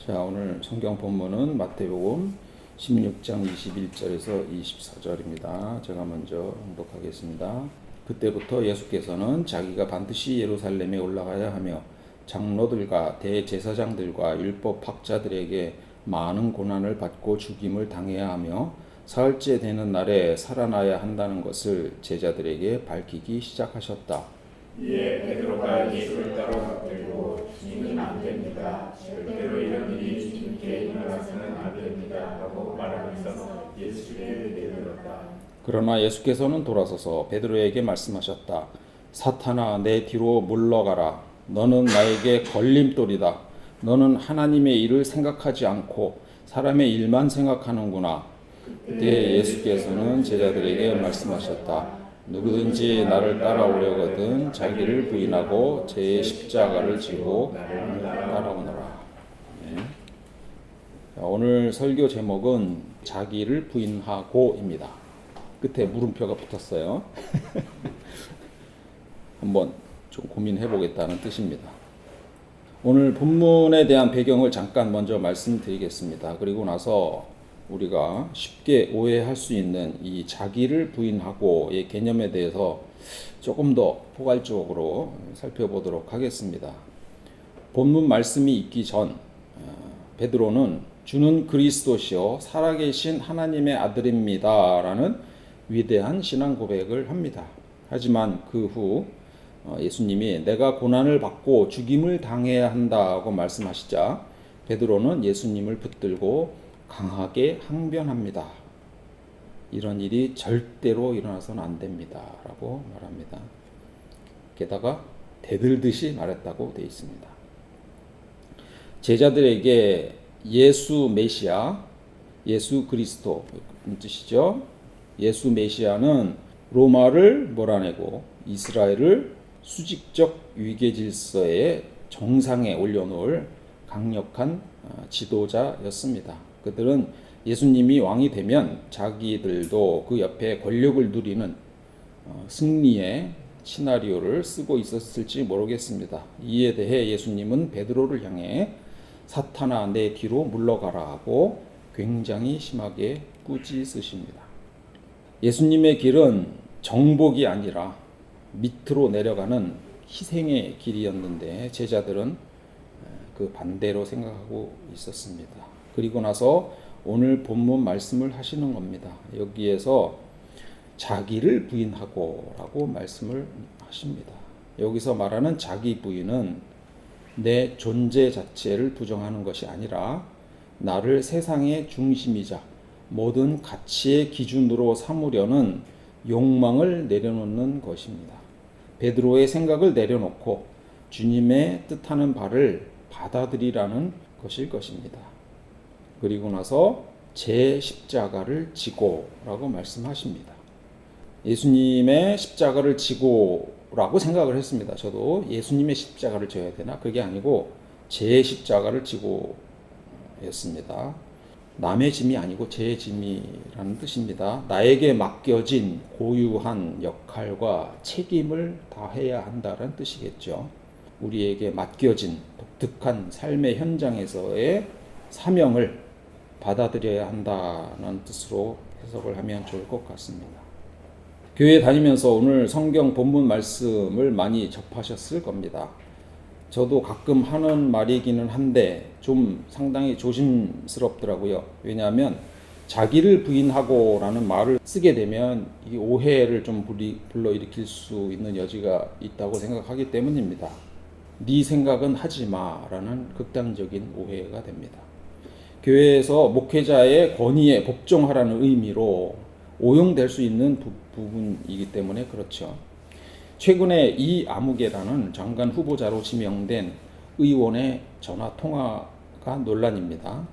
자, 오늘 성경 본문은 마태복음 16장 21절에서 24절입니다. 제가 먼저 봉독하겠습니다. 그때부터 예수께서는 자기가 반드시 예루살렘에 올라가야 하며 장로들과 대제사장들과 율법학자들에게 많은 고난을 받고 죽임을 당해야 하며 사흘째 되는 날에 살아나야 한다는 것을 제자들에게 밝히기 시작하셨다. 이에 베드로가 예수를 따라 붙들고 주님은 안 됩니다. 절대로 이런 일이 주님께 일어나서는 안 됩니다. 라고 말하면서 예수를 내밀었다. 그러나 예수께서는 돌아서서 베드로에게 말씀하셨다. 사탄아, 내 뒤로 물러가라. 너는 나에게 걸림돌이다. 너는 하나님의 일을 생각하지 않고 사람의 일만 생각하는구나. 그때 예수께서는 제자들에게 말씀하셨다. 누구든지 나를 따라오려거든 자기를 부인하고 제 십자가를 지고 나를 따라오너라. 네. 오늘 설교 제목은 자기를 부인하고입니다. 끝에 물음표가 붙었어요. 한번 좀 고민해 보겠다는 뜻입니다. 오늘 본문에 대한 배경을 잠깐 먼저 말씀드리겠습니다. 그리고 나서 우리가 쉽게 오해할 수 있는 이 자기를 부인하고의 개념에 대해서 조금 더 포괄적으로 살펴보도록 하겠습니다. 본문 말씀이 있기 전 베드로는 주는 그리스도시요 살아계신 하나님의 아들입니다 라는 위대한 신앙 고백을 합니다. 하지만 그 후 예수님이 내가 고난을 받고 죽임을 당해야 한다고 말씀하시자 베드로는 예수님을 붙들고 강하게 항변합니다. 이런 일이 절대로 일어나서는 안 됩니다. 라고 말합니다. 게다가 대들듯이 말했다고 되어 있습니다. 제자들에게 예수 메시아, 예수 그리스도 뜻이죠. 예수 메시아는 로마를 몰아내고 이스라엘을 수직적 위계 질서의 정상에 올려놓을 강력한 지도자였습니다. 그들은 예수님이 왕이 되면 자기들도 그 옆에 권력을 누리는 승리의 시나리오를 쓰고 있었을지 모르겠습니다. 이에 대해 예수님은 베드로를 향해 사탄아 내 뒤로 물러가라 하고 굉장히 심하게 꾸짖으십니다. 예수님의 길은 정복이 아니라 밑으로 내려가는 희생의 길이었는데 제자들은 그 반대로 생각하고 있었습니다. 그리고 나서 오늘 본문 말씀을 하시는 겁니다. 여기에서 자기를 부인하고 라고 말씀을 하십니다. 여기서 말하는 자기 부인은 내 존재 자체를 부정하는 것이 아니라 나를 세상의 중심이자 모든 가치의 기준으로 삼으려는 욕망을 내려놓는 것입니다. 베드로의 생각을 내려놓고 주님의 뜻하는 바를 받아들이라는 것일 것입니다. 그리고 나서 제 십자가를 지고라고 말씀하십니다. 예수님의 십자가를 지고라고 생각을 했습니다. 저도 예수님의 십자가를 져야 되나? 그게 아니고 제 십자가를 지고였습니다. 남의 짐이 아니고 제 짐이라는 뜻입니다. 나에게 맡겨진 고유한 역할과 책임을 다해야 한다는 뜻이겠죠. 우리에게 맡겨진 독특한 삶의 현장에서의 사명을 받아들여야 한다는 뜻으로 해석을 하면 좋을 것 같습니다. 교회 다니면서 오늘 성경 본문 말씀을 많이 접하셨을 겁니다. 저도 가끔 하는 말이기는 한데 좀 상당히 조심스럽더라고요. 왜냐하면 자기를 부인하고 라는 말을 쓰게 되면 이 오해를 좀 불러일으킬 수 있는 여지가 있다고 생각하기 때문입니다. 네 생각은 하지 마 라는 극단적인 오해가 됩니다. 교회에서 목회자의 권위에 복종하라는 의미로 오용될 수 있는 부분이기 때문에 그렇죠. 최근에 이아무개라는 장관 후보자로 지명된 의원의 전화 통화가 논란입니다.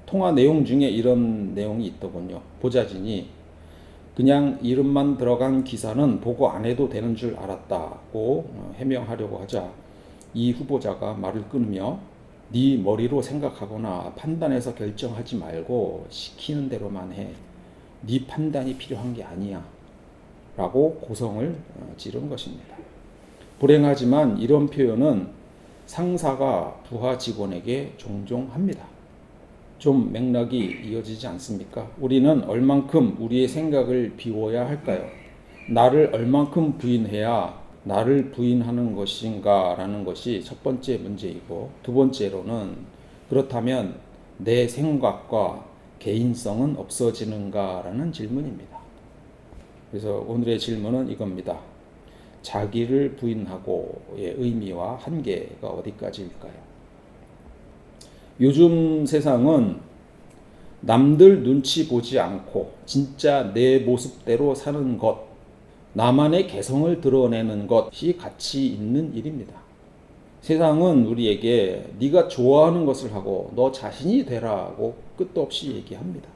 통화 내용 중에 이런 내용이 있더군요. 보좌진이 그냥 이름만 들어간 기사는 보고 안 해도 되는 줄 알았다고 해명하려고 하자 이 후보자가 말을 끊으며 네 머리로 생각하거나 판단해서 결정하지 말고 시키는 대로만 해. 네 판단이 필요한 게 아니야. 라고 고성을 지른 것입니다. 불행하지만 이런 표현은 상사가 부하 직원에게 종종 합니다. 좀 맥락이 이어지지 않습니까? 우리는 얼만큼 우리의 생각을 비워야 할까요? 나를 얼만큼 부인해야 나를 부인하는 것인가 라는 것이 첫 번째 문제이고, 두 번째로는 그렇다면 내 생각과 개인성은 없어지는가 라는 질문입니다. 그래서 오늘의 질문은 이겁니다. 자기를 부인하고의 의미와 한계가 어디까지일까요? 요즘 세상은 남들 눈치 보지 않고 진짜 내 모습대로 사는 것, 나만의 개성을 드러내는 것이 가치 있는 일입니다. 세상은 우리에게 네가 좋아하는 것을 하고 너 자신이 되라고 끝도 없이 얘기합니다.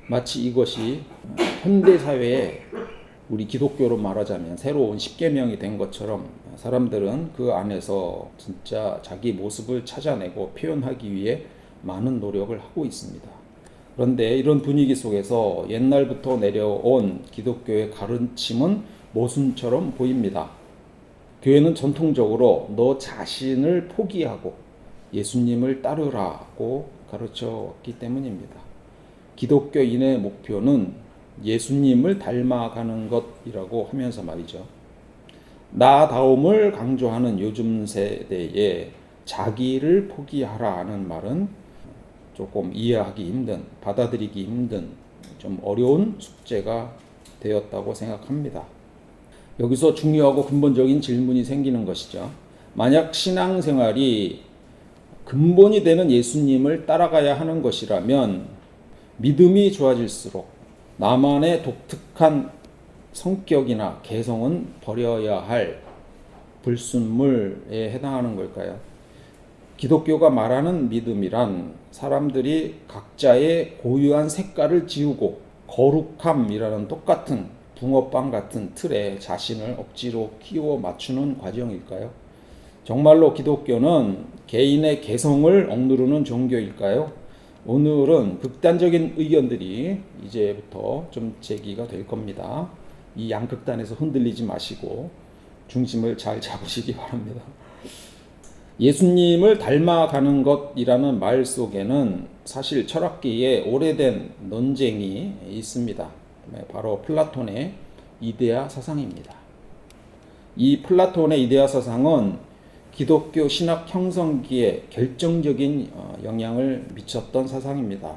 마치 이것이 현대사회에 우리 기독교로 말하자면 새로운 십계명이 된 것처럼 사람들은 그 안에서 진짜 자기 모습을 찾아내고 표현하기 위해 많은 노력을 하고 있습니다. 그런데 이런 분위기 속에서 옛날부터 내려온 기독교의 가르침은 모순처럼 보입니다. 교회는 전통적으로 너 자신을 포기하고 예수님을 따르라고 가르쳐왔기 때문입니다. 기독교인의 목표는 예수님을 닮아가는 것이라고 하면서 말이죠. 나다움을 강조하는 요즘 세대에 자기를 포기하라는 말은 조금 이해하기 힘든, 받아들이기 힘든 좀 어려운 숙제가 되었다고 생각합니다. 여기서 중요하고 근본적인 질문이 생기는 것이죠. 만약 신앙생활이 근본이 되는 예수님을 따라가야 하는 것이라면 믿음이 좋아질수록 나만의 독특한 성격이나 개성은 버려야 할 불순물에 해당하는 걸까요? 기독교가 말하는 믿음이란 사람들이 각자의 고유한 색깔을 지우고 거룩함이라는 똑같은 붕어빵 같은 틀에 자신을 억지로 끼워 맞추는 과정일까요? 정말로 기독교는 개인의 개성을 억누르는 종교일까요? 오늘은 극단적인 의견들이 이제부터 좀 제기가 될 겁니다. 이 양극단에서 흔들리지 마시고 중심을 잘 잡으시기 바랍니다. 예수님을 닮아가는 것이라는 말 속에는 사실 철학계에 오래된 논쟁이 있습니다. 바로 플라톤의 이데아 사상입니다. 이 플라톤의 이데아 사상은 기독교 신학 형성기에 결정적인 영향을 미쳤던 사상입니다.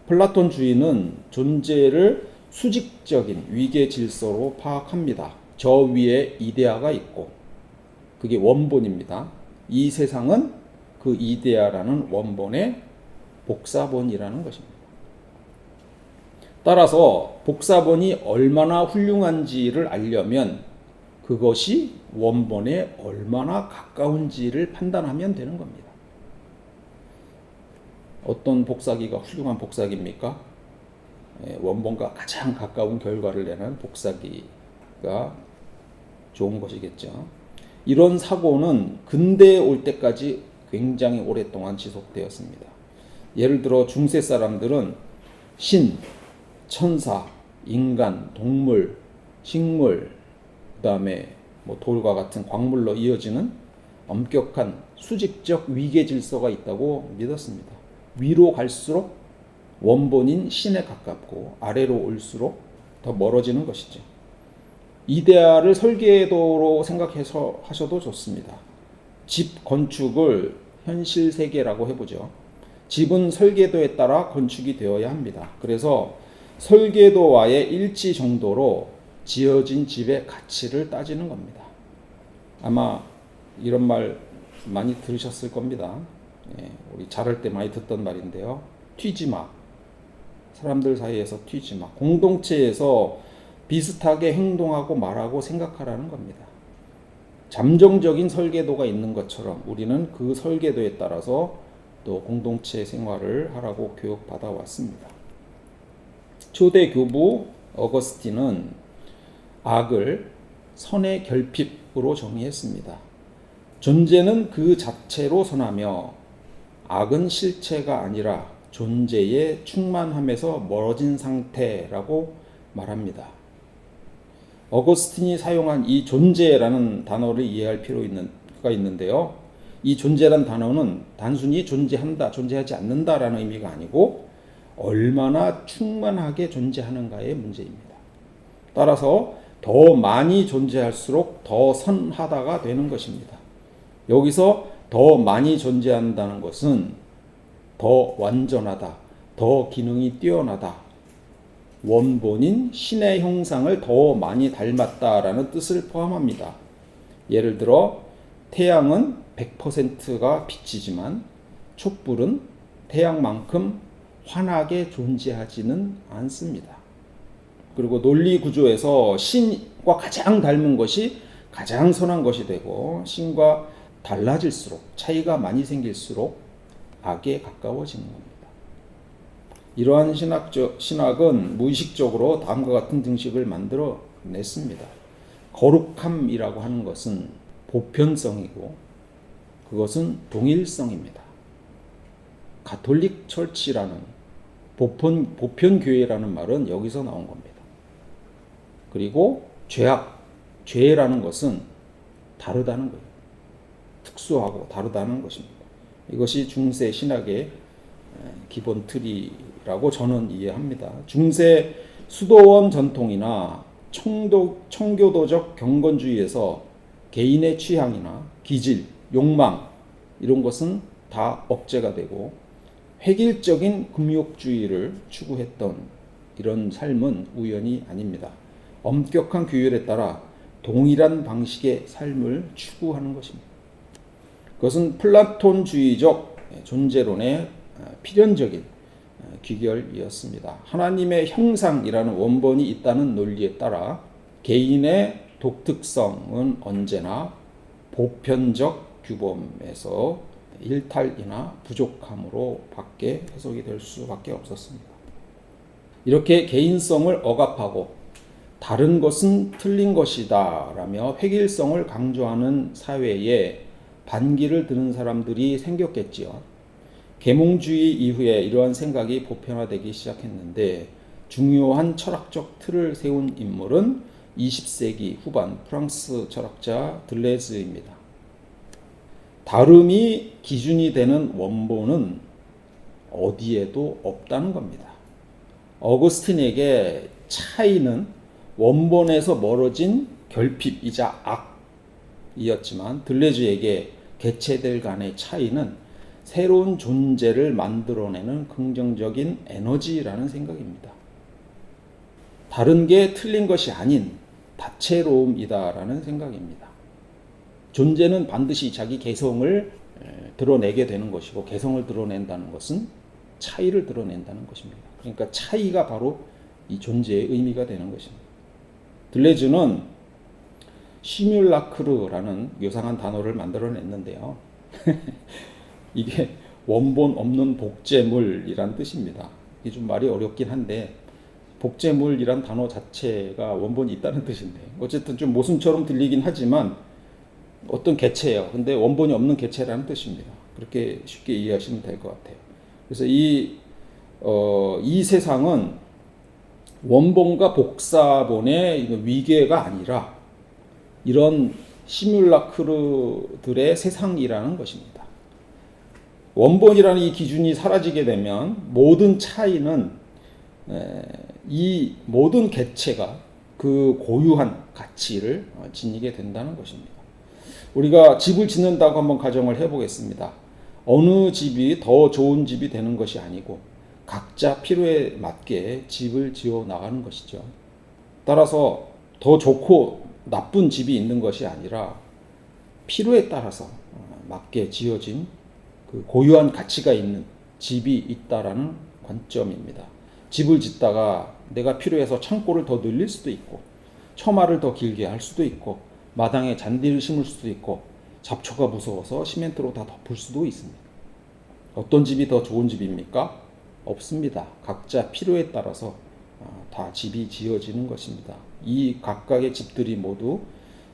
플라톤주의는 존재를 수직적인 위계 질서로 파악합니다. 저 위에 이데아가 있고 그게 원본입니다. 이 세상은 그 이데아라는 원본의 복사본이라는 것입니다. 따라서 복사본이 얼마나 훌륭한지를 알려면 그것이 원본에 얼마나 가까운지를 판단하면 되는 겁니다. 어떤 복사기가 훌륭한 복사기입니까? 원본과 가장 가까운 결과를 내는 복사기가 좋은 것이겠죠. 이런 사고는 근대에 올 때까지 굉장히 오랫동안 지속되었습니다. 예를 들어 중세 사람들은 신, 천사, 인간, 동물, 식물, 그 다음에 돌과 같은 광물로 이어지는 엄격한 수직적 위계 질서가 있다고 믿었습니다. 위로 갈수록 원본인 신에 가깝고 아래로 올수록 더 멀어지는 것이죠. 이데아를 설계도로 생각해서 하셔도 좋습니다. 집 건축을 현실 세계라고 해보죠. 집은 설계도에 따라 건축이 되어야 합니다. 그래서 설계도와의 일치 정도로 지어진 집의 가치를 따지는 겁니다. 아마 이런 말 많이 들으셨을 겁니다. 우리 자랄 때 많이 듣던 말인데요. 튀지 마. 사람들 사이에서 튀지 마. 공동체에서 비슷하게 행동하고 말하고 생각하라는 겁니다. 잠정적인 설계도가 있는 것처럼 우리는 그 설계도에 따라서 또 공동체 생활을 하라고 교육받아 왔습니다. 초대 교부 어거스틴은 악을 선의 결핍으로 정의했습니다. 존재는 그 자체로 선하며 악은 실체가 아니라 존재의 충만함에서 멀어진 상태라고 말합니다. 어거스틴이 사용한 이 존재라는 단어를 이해할 필요가 있는데요. 이 존재란 단어는 단순히 존재한다, 존재하지 않는다라는 의미가 아니고 얼마나 충만하게 존재하는가의 문제입니다. 따라서 더 많이 존재할수록 더 선하다가 되는 것입니다. 여기서 더 많이 존재한다는 것은 더 완전하다, 더 기능이 뛰어나다, 원본인 신의 형상을 더 많이 닮았다라는 뜻을 포함합니다. 예를 들어 태양은 100%가 빛이지만 촛불은 태양만큼 환하게 존재하지는 않습니다. 그리고 논리 구조에서 신과 가장 닮은 것이 가장 선한 것이 되고 신과 달라질수록 차이가 많이 생길수록 악에 가까워지는 겁니다. 이러한 신학은 무의식적으로 다음과 같은 등식을 만들어 냈습니다. 거룩함이라고 하는 것은 보편성이고 그것은 동일성입니다. 가톨릭 철치라는 보편교회라는 말은 여기서 나온 겁니다. 그리고 죄라는 것은 다르다는 거예요. 특수하고 다르다는 것입니다. 이것이 중세 신학의 기본 틀이라고 저는 이해합니다. 중세 수도원 전통이나 청교도적 경건주의에서 개인의 취향이나 기질, 욕망 이런 것은 다 억제가 되고 획일적인 금욕주의를 추구했던 이런 삶은 우연이 아닙니다. 엄격한 규율에 따라 동일한 방식의 삶을 추구하는 것입니다. 그것은 플라톤주의적 존재론의 필연적인 귀결이었습니다. 하나님의 형상이라는 원본이 있다는 논리에 따라 개인의 독특성은 언제나 보편적 규범에서 일탈이나 부족함으로 밖에 해석이 될 수밖에 없었습니다. 이렇게 개인성을 억압하고 다른 것은 틀린 것이다 라며 획일성을 강조하는 사회에 반기를 드는 사람들이 생겼겠지요. 계몽주의 이후에 이러한 생각이 보편화되기 시작했는데 중요한 철학적 틀을 세운 인물은 20세기 후반 프랑스 철학자 들레즈입니다. 다름이 기준이 되는 원본은 어디에도 없다는 겁니다. 어거스틴에게 차이는 원본에서 멀어진 결핍이자 악이었지만 들레즈에게 개체들 간의 차이는 새로운 존재를 만들어내는 긍정적인 에너지라는 생각입니다. 다른 게 틀린 것이 아닌 다채로움이다라는 생각입니다. 존재는 반드시 자기 개성을 드러내게 되는 것이고 개성을 드러낸다는 것은 차이를 드러낸다는 것입니다. 그러니까 차이가 바로 이 존재의 의미가 되는 것입니다. 들레즈는 시뮬라크르라는 요상한 단어를 만들어냈는데요. 이게 원본 없는 복제물이란 뜻입니다. 이게 좀 말이 어렵긴 한데 복제물이란 단어 자체가 원본이 있다는 뜻인데 어쨌든 좀 모순처럼 들리긴 하지만 어떤 개체예요. 근데 원본이 없는 개체라는 뜻입니다. 그렇게 쉽게 이해하시면 될 것 같아요. 그래서 이 세상은 원본과 복사본의 위계가 아니라 이런 시뮬라크르들의 세상이라는 것입니다. 원본이라는 이 기준이 사라지게 되면 모든 차이는 이 모든 개체가 그 고유한 가치를 지니게 된다는 것입니다. 우리가 집을 짓는다고 한번 가정을 해보겠습니다. 어느 집이 더 좋은 집이 되는 것이 아니고 각자 필요에 맞게 집을 지어 나가는 것이죠. 따라서 더 좋고 나쁜 집이 있는 것이 아니라 필요에 따라서 맞게 지어진 그 고유한 가치가 있는 집이 있다라는 관점입니다. 집을 짓다가 내가 필요해서 창고를 더 늘릴 수도 있고 처마를 더 길게 할 수도 있고 마당에 잔디를 심을 수도 있고 잡초가 무서워서 시멘트로 다 덮을 수도 있습니다. 어떤 집이 더 좋은 집입니까? 없습니다. 각자 필요에 따라서 다 집이 지어지는 것입니다. 이 각각의 집들이 모두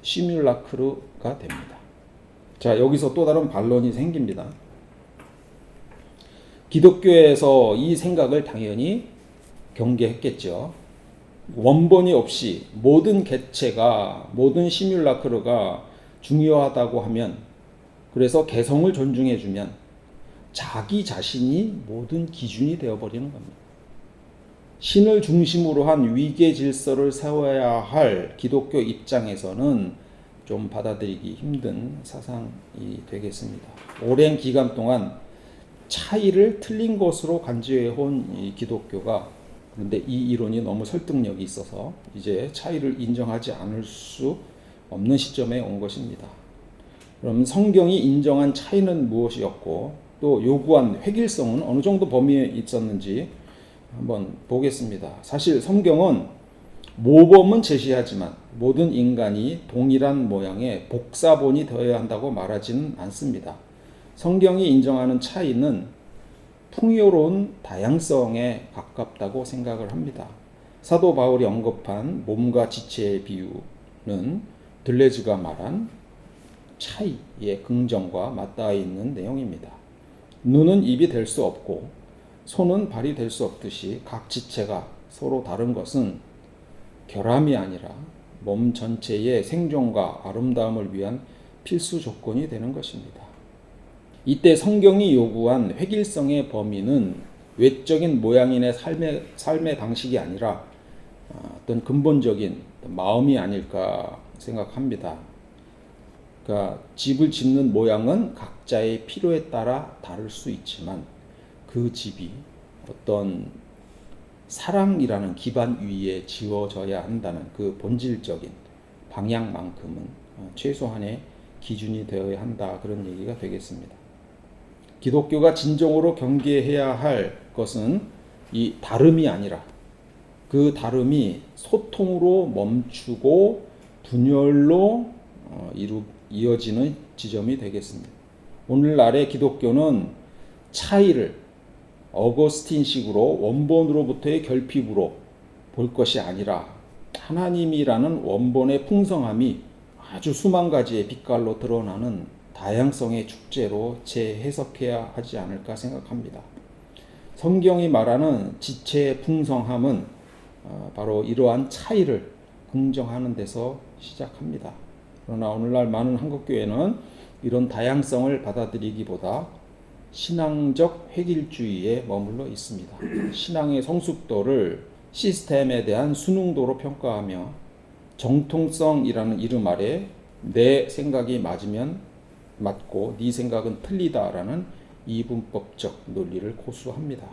시뮬라크르가 됩니다. 자, 여기서 또 다른 반론이 생깁니다. 기독교에서 이 생각을 당연히 경계했겠죠. 원본이 없이 모든 개체가 모든 시뮬라크르가 중요하다고 하면 그래서 개성을 존중해주면 자기 자신이 모든 기준이 되어버리는 겁니다. 신을 중심으로 한 위계 질서를 세워야 할 기독교 입장에서는 좀 받아들이기 힘든 사상이 되겠습니다. 오랜 기간 동안 차이를 틀린 것으로 간주해온 이 기독교가, 그런데 이 이론이 너무 설득력이 있어서 이제 차이를 인정하지 않을 수 없는 시점에 온 것입니다. 그럼 성경이 인정한 차이는 무엇이었고 또 요구한 획일성은 어느 정도 범위에 있었는지 한번 보겠습니다. 사실 성경은 모범은 제시하지만 모든 인간이 동일한 모양의 복사본이 되어야 한다고 말하지는 않습니다. 성경이 인정하는 차이는 풍요로운 다양성에 가깝다고 생각을 합니다. 사도 바울이 언급한 몸과 지체의 비유는 들레즈가 말한 차이의 긍정과 맞닿아 있는 내용입니다. 눈은 입이 될 수 없고 손은 발이 될 수 없듯이 각 지체가 서로 다른 것은 결함이 아니라 몸 전체의 생존과 아름다움을 위한 필수 조건이 되는 것입니다. 이때 성경이 요구한 획일성의 범위는 외적인 모양인의 삶의 방식이 아니라 어떤 근본적인 마음이 아닐까 생각합니다. 그러니까 집을 짓는 모양은 각자의 필요에 따라 다를 수 있지만 그 집이 어떤 사랑이라는 기반 위에 지어져야 한다는 그 본질적인 방향만큼은 최소한의 기준이 되어야 한다, 그런 얘기가 되겠습니다. 기독교가 진정으로 경계해야 할 것은 이 다름이 아니라 그 다름이 소통으로 멈추고 분열로 이어지는 지점이 되겠습니다. 오늘날의 기독교는 차이를 어거스틴식으로 원본으로부터의 결핍으로 볼 것이 아니라 하나님이라는 원본의 풍성함이 아주 수만 가지의 빛깔로 드러나는 다양성의 축제로 재해석해야 하지 않을까 생각합니다. 성경이 말하는 지체의 풍성함은 바로 이러한 차이를 긍정하는 데서 시작합니다. 그러나 오늘날 많은 한국교회는 이런 다양성을 받아들이기보다 신앙적 획일주의에 머물러 있습니다. 신앙의 성숙도를 시스템에 대한 수능도로 평가하며 정통성이라는 이름 아래 내 생각이 맞으면 맞고 네 생각은 틀리다라는 이분법적 논리를 고수합니다.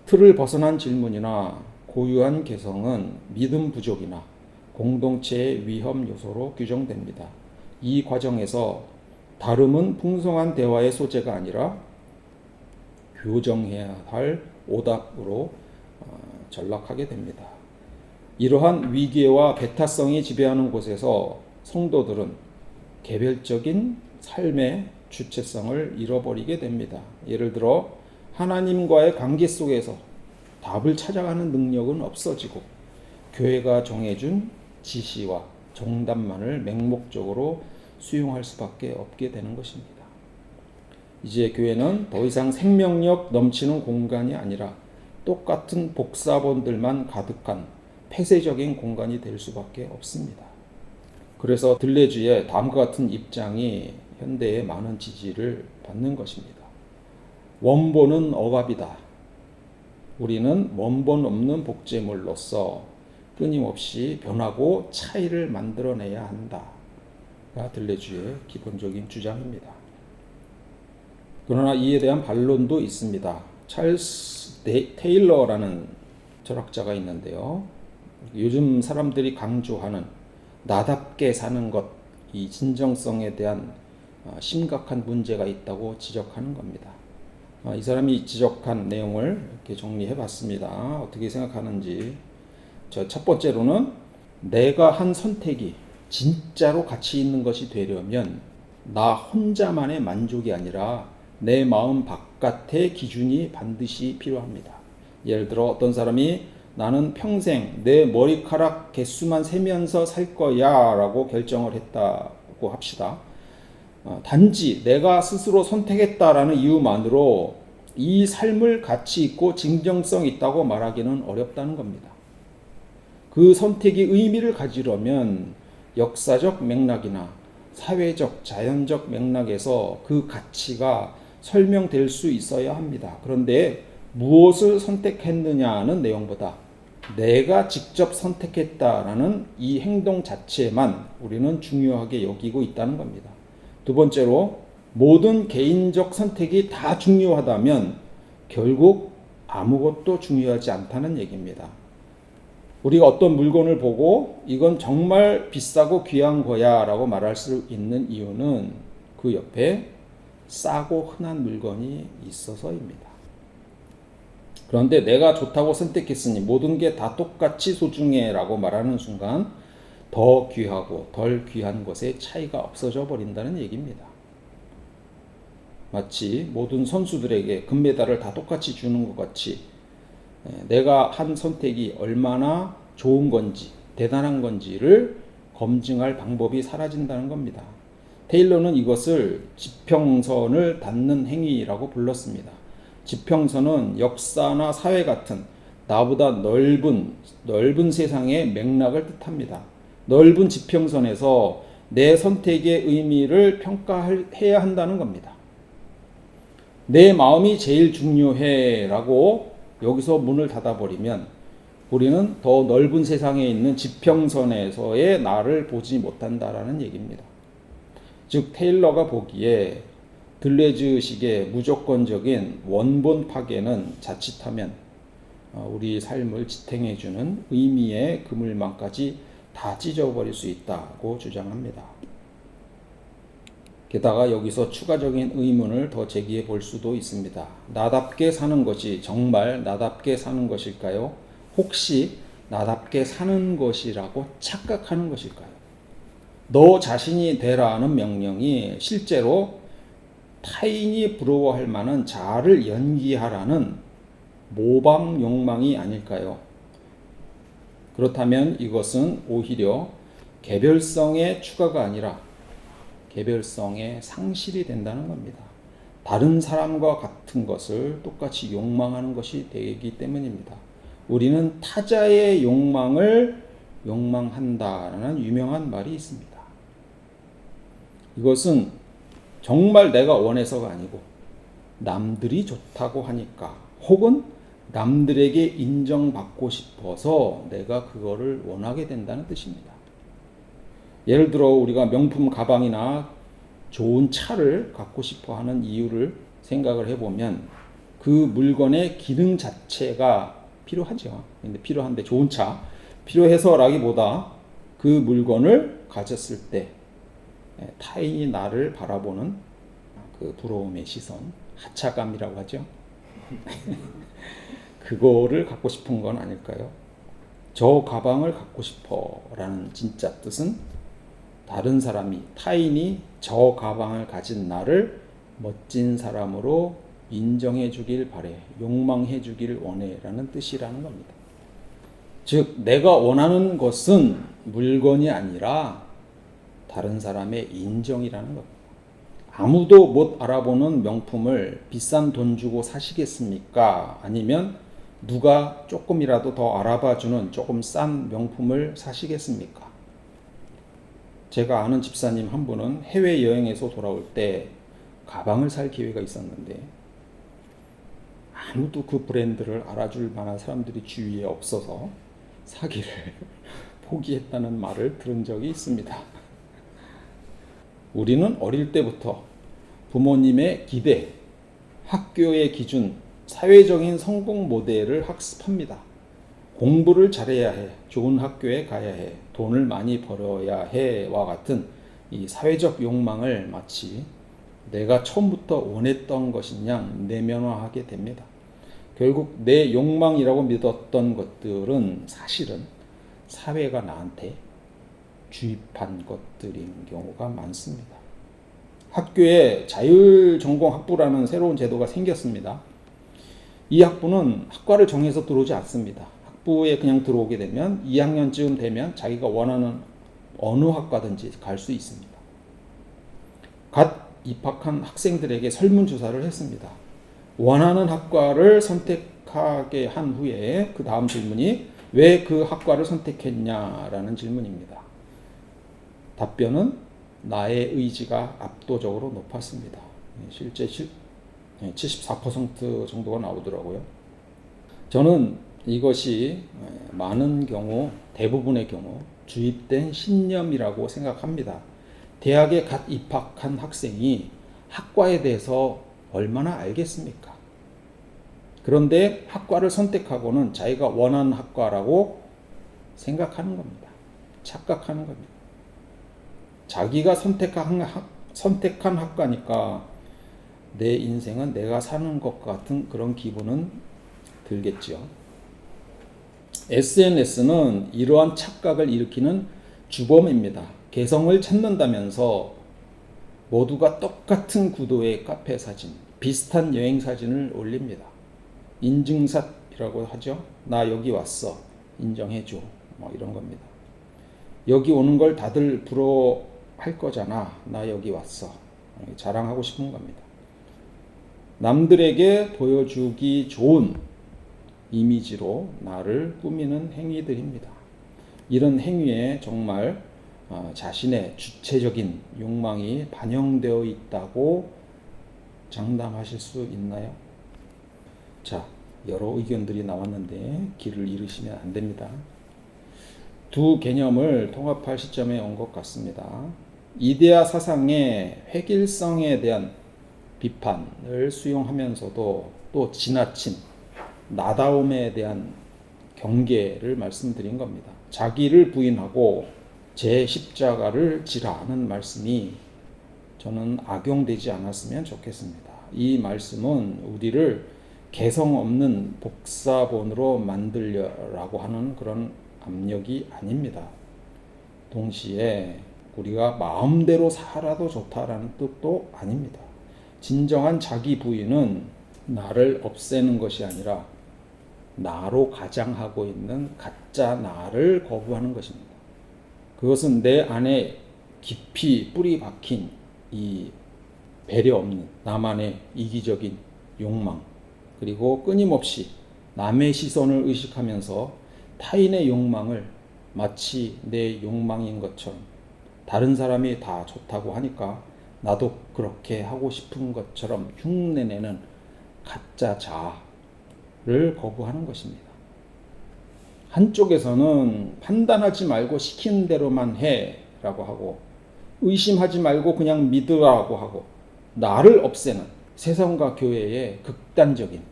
틀을 벗어난 질문이나 고유한 개성은 믿음 부족이나 공동체의 위험 요소로 규정됩니다. 이 과정에서 다름은 풍성한 대화의 소재가 아니라 교정해야 할 오답으로 전락하게 됩니다. 이러한 위계와 배타성이 지배하는 곳에서 성도들은 개별적인 삶의 주체성을 잃어버리게 됩니다. 예를 들어 하나님과의 관계 속에서 답을 찾아가는 능력은 없어지고 교회가 정해준 지시와 정답만을 맹목적으로 수용할 수밖에 없게 되는 것입니다. 이제 교회는 더 이상 생명력 넘치는 공간이 아니라 똑같은 복사본들만 가득한 폐쇄적인 공간이 될 수밖에 없습니다. 그래서 들레즈의 다음과 같은 입장이 현대의 많은 지지를 받는 것입니다. 원본은 억압이다. 우리는 원본 없는 복제물로서 끊임없이 변하고 차이를 만들어내야 한다가 들레즈의 기본적인 주장입니다. 그러나 이에 대한 반론도 있습니다. 찰스 테일러라는 철학자가 있는데요. 요즘 사람들이 강조하는 나답게 사는 것, 이 진정성에 대한 심각한 문제가 있다고 지적하는 겁니다. 이 사람이 지적한 내용을 이렇게 정리해 봤습니다. 어떻게 생각하는지. 첫 번째로는 내가 한 선택이 진짜로 가치 있는 것이 되려면 나 혼자만의 만족이 아니라 내 마음 바깥의 기준이 반드시 필요합니다. 예를 들어 어떤 사람이 나는 평생 내 머리카락 개수만 세면서 살 거야 라고 결정을 했다고 합시다. 단지 내가 스스로 선택했다라는 이유만으로 이 삶을 가치 있고 진정성 있다고 말하기는 어렵다는 겁니다. 그 선택이 의미를 가지려면 역사적 맥락이나 사회적, 자연적 맥락에서 그 가치가 설명될 수 있어야 합니다. 그런데 무엇을 선택했느냐는 내용보다 내가 직접 선택했다라는 이 행동 자체만 우리는 중요하게 여기고 있다는 겁니다. 두 번째로, 모든 개인적 선택이 다 중요하다면 결국 아무것도 중요하지 않다는 얘기입니다. 우리가 어떤 물건을 보고 이건 정말 비싸고 귀한 거야 라고 말할 수 있는 이유는 그 옆에 싸고 흔한 물건이 있어서입니다. 그런데 내가 좋다고 선택했으니 모든 게 다 똑같이 소중해 라고 말하는 순간 더 귀하고 덜 귀한 것의 차이가 없어져 버린다는 얘기입니다. 마치 모든 선수들에게 금메달을 다 똑같이 주는 것 같이 내가 한 선택이 얼마나 좋은 건지 대단한 건지를 검증할 방법이 사라진다는 겁니다. 테일러는 이것을 지평선을 닿는 행위라고 불렀습니다. 지평선은 역사나 사회 같은 나보다 넓은 세상의 맥락을 뜻합니다. 넓은 지평선에서 내 선택의 의미를 평가해야 한다는 겁니다. 내 마음이 제일 중요해 라고 여기서 문을 닫아버리면 우리는 더 넓은 세상에 있는 지평선에서의 나를 보지 못한다라는 얘기입니다. 즉 테일러가 보기에 들레즈식의 무조건적인 원본 파괴는 자칫하면 우리 삶을 지탱해주는 의미의 그물망까지 다 찢어버릴 수 있다고 주장합니다. 게다가 여기서 추가적인 의문을 더 제기해 볼 수도 있습니다. 나답게 사는 것이 정말 나답게 사는 것일까요? 혹시 나답게 사는 것이라고 착각하는 것일까요? 너 자신이 되라는 명령이 실제로 타인이 부러워할 만한 자아를 연기하라는 모방 욕망이 아닐까요? 그렇다면 이것은 오히려 개별성의 추가가 아니라 개별성의 상실이 된다는 겁니다. 다른 사람과 같은 것을 똑같이 욕망하는 것이 되기 때문입니다. 우리는 타자의 욕망을 욕망한다라는 유명한 말이 있습니다. 이것은 정말 내가 원해서가 아니고 남들이 좋다고 하니까 혹은 남들에게 인정받고 싶어서 내가 그거를 원하게 된다는 뜻입니다. 예를 들어 우리가 명품 가방이나 좋은 차를 갖고 싶어 하는 이유를 생각을 해보면 그 물건의 기능 자체가 필요하죠. 근데 필요한데 좋은 차 필요해서라기보다 그 물건을 가졌을 때 타인이 나를 바라보는 그 부러움의 시선, 하차감이라고 하죠. 그거를 갖고 싶은 건 아닐까요? 저 가방을 갖고 싶어라는 진짜 뜻은 다른 사람이, 타인이 저 가방을 가진 나를 멋진 사람으로 인정해 주길 바래, 욕망해 주길 원해 라는 뜻이라는 겁니다. 즉 내가 원하는 것은 물건이 아니라 다른 사람의 인정이라는 겁니다. 아무도 못 알아보는 명품을 비싼 돈 주고 사시겠습니까? 아니면 누가 조금이라도 더 알아봐주는 조금 싼 명품을 사시겠습니까? 제가 아는 집사님 한 분은 해외여행에서 돌아올 때 가방을 살 기회가 있었는데 아무도 그 브랜드를 알아줄 만한 사람들이 주위에 없어서 사기를 포기했다는 말을 들은 적이 있습니다. 우리는 어릴 때부터 부모님의 기대, 학교의 기준, 사회적인 성공 모델을 학습합니다. 공부를 잘해야 해, 좋은 학교에 가야 해, 돈을 많이 벌어야 해와 같은 이 사회적 욕망을 마치 내가 처음부터 원했던 것인 양 내면화하게 됩니다. 결국 내 욕망이라고 믿었던 것들은 사실은 사회가 나한테 주입한 것들인 경우가 많습니다. 학교에 자율전공학부라는 새로운 제도가 생겼습니다. 이 학부는 학과를 정해서 들어오지 않습니다. 학부에 그냥 들어오게 되면 2학년쯤 되면 자기가 원하는 어느 학과든지 갈 수 있습니다. 갓 입학한 학생들에게 설문조사를 했습니다. 원하는 학과를 선택하게 한 후에 그 다음 질문이 왜 그 학과를 선택했냐라는 질문입니다. 답변은 나의 의지가 압도적으로 높았습니다. 실제 74% 정도가 나오더라고요. 저는 이것이 많은 경우, 대부분의 경우 주입된 신념이라고 생각합니다. 대학에 갓 입학한 학생이 학과에 대해서 얼마나 알겠습니까? 그런데 학과를 선택하고는 자기가 원하는 학과라고 생각하는 겁니다. 착각하는 겁니다. 자기가 선택한 학과니까 내 인생은 내가 사는 것 같은 그런 기분은 들겠죠. SNS는 이러한 착각을 일으키는 주범입니다. 개성을 찾는다면서 모두가 똑같은 구도의 카페 사진, 비슷한 여행 사진을 올립니다. 인증샷이라고 하죠. 나 여기 왔어. 인정해줘. 뭐 이런 겁니다. 여기 오는 걸 다들 부러워할 거잖아. 나 여기 왔어. 자랑하고 싶은 겁니다. 남들에게 보여주기 좋은 이미지로 나를 꾸미는 행위들입니다. 이런 행위에 정말 자신의 주체적인 욕망이 반영되어 있다고 장담하실 수 있나요? 자, 여러 의견들이 나왔는데 길을 잃으시면 안 됩니다. 두 개념을 통합할 시점에 온 것 같습니다. 이데아 사상의 획일성에 대한 비판을 수용하면서도 또 지나친 나다움에 대한 경계를 말씀드린 겁니다. 자기를 부인하고 제 십자가를 지라는 말씀이 저는 악용되지 않았으면 좋겠습니다. 이 말씀은 우리를 개성 없는 복사본으로 만들려라고 하는 그런 압력이 아닙니다. 동시에 우리가 마음대로 살아도 좋다라는 뜻도 아닙니다. 진정한 자기 부인은 나를 없애는 것이 아니라 나로 가장하고 있는 가짜 나를 거부하는 것입니다. 그것은 내 안에 깊이 뿌리 박힌 이 배려 없는 나만의 이기적인 욕망, 그리고 끊임없이 남의 시선을 의식하면서 타인의 욕망을 마치 내 욕망인 것처럼 다른 사람이 다 좋다고 하니까 나도 그렇게 하고 싶은 것처럼 흉내내는 가짜 자아를 거부하는 것입니다. 한쪽에서는 판단하지 말고 시키는 대로만 해라고 하고 의심하지 말고 그냥 믿으라고 하고 나를 없애는 세상과 교회의 극단적인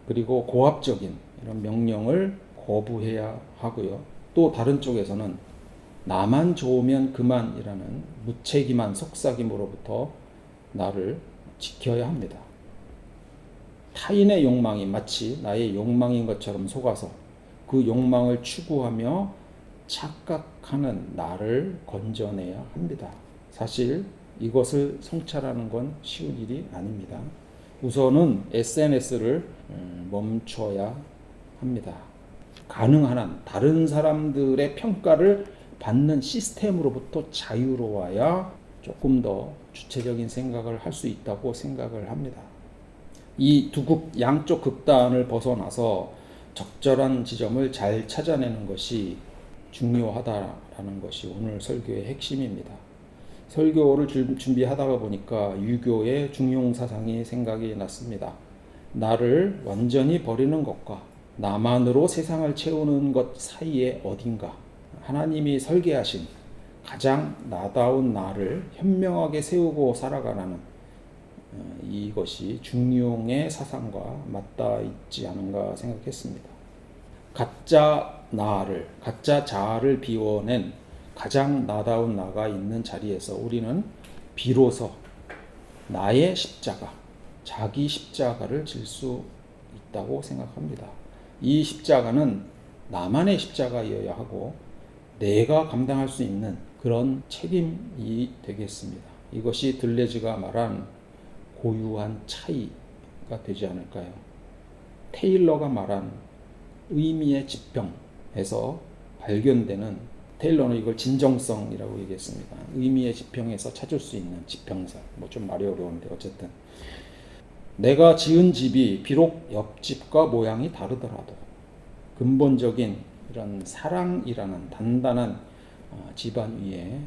그리고 고압적인 이런 명령을 거부해야 하고요. 또 다른 쪽에서는 나만 좋으면 그만이라는 무책임한 속삭임으로부터 나를 지켜야 합니다. 타인의 욕망이 마치 나의 욕망인 것처럼 속아서 그 욕망을 추구하며 착각하는 나를 건져내야 합니다. 사실 이것을 성찰하는 건 쉬운 일이 아닙니다. 우선은 SNS를 멈춰야 합니다. 가능한 한 다른 사람들의 평가를 받는 시스템으로부터 자유로워야 조금 더 주체적인 생각을 할 수 있다고 생각을 합니다. 이 양쪽 극단을 벗어나서 적절한 지점을 잘 찾아내는 것이 중요하다라는 것이 오늘 설교의 핵심입니다. 설교를 준비하다가 보니까 유교의 중용 사상이 생각이 났습니다. 나를 완전히 버리는 것과 나만으로 세상을 채우는 것 사이에 어딘가 하나님이 설계하신 가장 나다운 나를 현명하게 세우고 살아가라는 이것이 중용의 사상과 맞닿아 있지 않은가 생각했습니다. 가짜 자아를 비워낸 가장 나다운 나가 있는 자리에서 우리는 비로소 나의 십자가, 자기 십자가를 질 수 있다고 생각합니다. 이 십자가는 나만의 십자가여야 하고 내가 감당할 수 있는 그런 책임이 되겠습니다. 이것이 들레즈가 말한 고유한 차이가 되지 않을까요? 테일러가 말한 의미의 지평에서 발견되는 테일러는 이걸 진정성이라고 얘기했습니다. 의미의 지평에서 찾을 수 있는 지평사. 좀 말이 어려운데 어쨌든 내가 지은 집이 비록 옆집과 모양이 다르더라도 근본적인 이런 사랑이라는 단단한 집안 위에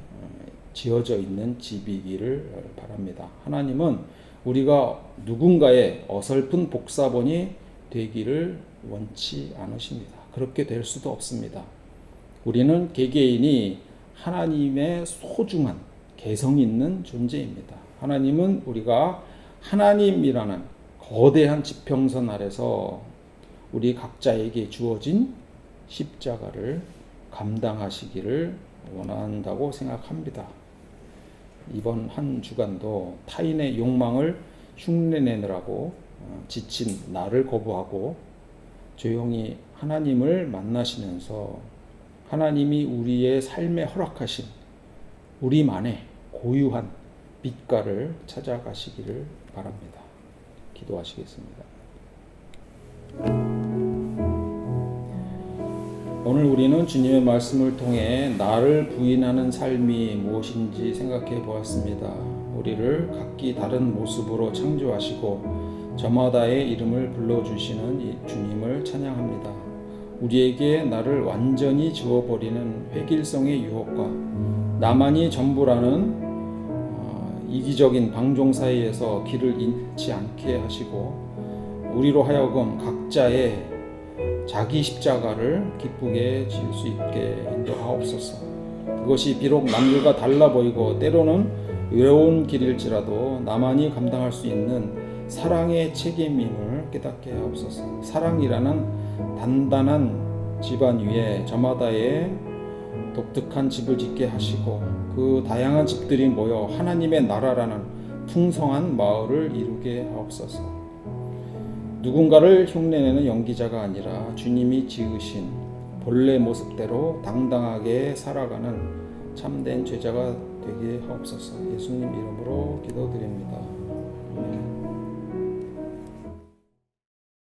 지어져 있는 집이기를 바랍니다. 하나님은 우리가 누군가의 어설픈 복사본이 되기를 원치 않으십니다. 그렇게 될 수도 없습니다. 우리는 개개인이 하나님의 소중한 개성 있는 존재입니다. 하나님은 우리가 하나님이라는 거대한 지평선 아래서 우리 각자에게 주어진 십자가를 감당하시기를 원한다고 생각합니다. 이번 한 주간도 타인의 욕망을 흉내내느라고 지친 나를 거부하고 조용히 하나님을 만나시면서 하나님이 우리의 삶에 허락하신 우리만의 고유한 빛깔을 찾아가시기를 바랍니다. 기도하시겠습니다. 오늘 우리는 주님의 말씀을 통해 나를 부인하는 삶이 무엇인지 생각해 보았습니다. 우리를 각기 다른 모습으로 창조하시고 저마다의 이름을 불러주시는 이 주님을 찬양합니다. 우리에게 나를 완전히 지워버리는 획일성의 유혹과 나만이 전부라는 이기적인 방종 사이에서 길을 잃지 않게 하시고 우리로 하여금 각자의 자기 십자가를 기쁘게 질 수 있게 인도하옵소서. 그것이 비록 남들과 달라 보이고 때로는 외로운 길일지라도 나만이 감당할 수 있는 사랑의 책임임을 깨닫게 하옵소서. 사랑이라는 단단한 집안 위에 저마다의 독특한 집을 짓게 하시고 그 다양한 집들이 모여 하나님의 나라라는 풍성한 마을을 이루게 하옵소서. 누군가를 흉내내는 연기자가 아니라 주님이 지으신 본래 모습대로 당당하게 살아가는 참된 제자가 되게 하옵소서. 예수님 이름으로 기도드립니다. 아멘.